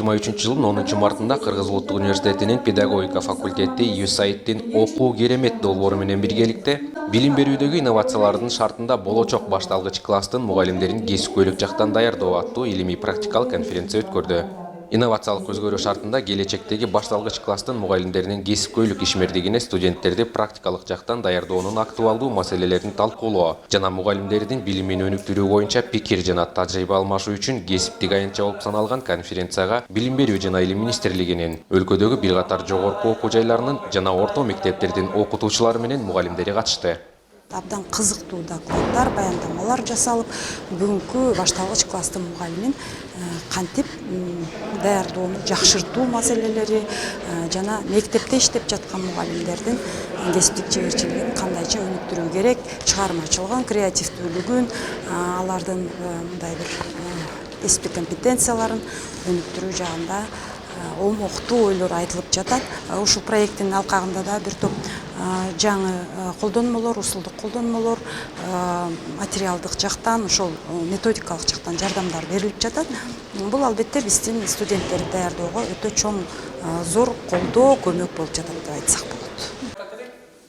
жылдын 10 мартында Кыргыз Улуттук университетинин педагогика факультети USAID-тин окуу керемет долбоору менен биргеликте билим берүүдөгү инновациялардын шартында болочок башталгыч класстын мугалимдерин кесипкөйлүк жактан даярдоо аттуу илимий практикалык конференция өткөрдү. Инновациялык көзгөрүү шартында келечектеги башталгыч класстын мугалимдеринин кесипкөйлүк ишмердигине студенттерди практикалык жактан даярдоонун актуалдуу маселелерин талкуулоо жана мугалимдердин билимин өнүктүрүү боюнча пикир жана тажрыйба алмашуу үчүн кесиптик аянтча болуп саналган конференцияга Билим берүү жана илим министрлигинин, өлкөдөгү бир катар жогорку окуу жайларынын жана орто мектептердин окутуучулары менен мугалимдери катышты. Абдан кызыктуу докладдар, баяндамалар жасалып, бүгүнкү башталгыч класстын мугалимин кантип даярдоону жакшыртуу маселелери жана мектепте иштеп жаткан мугалимдердин кесиптик жигерчилигин кандайча өнүктүрүү керек, чыгармачылыгын, креативдүүлүгүн, алардын мындай бир кесиптик компетенцияларын өнүктүрүү жагында оңоктуу ойлор айтылып жатат. Ушул проекттин алкагында да бир топ жаңы колдонмолор, усулдук колдонмолор, материалдык жактан, ошол методикалык жактан жардамдар берилип жатат. Бул албетте биздин студенттерди даярдоого өтө чоң зор колдоо, көмөк болуп жатат деп айтсак болот.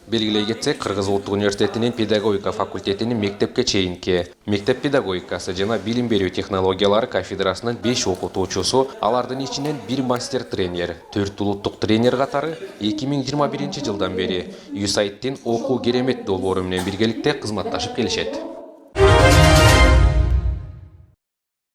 Белгилей кетсек, Кыргыз Улуттук университетинин педагогика факультетинин мектепке чейинки, мектеп педагогикасы жана билим берүү технологиялары кафедрасынын 5 окутуучусу, алардын ичинен 1 мастер-тренер, 4 улуттук тренер катары 2021 жылдан бери USAID-тин окуу керемет долбоору менен биргеликте кызматташып келишет.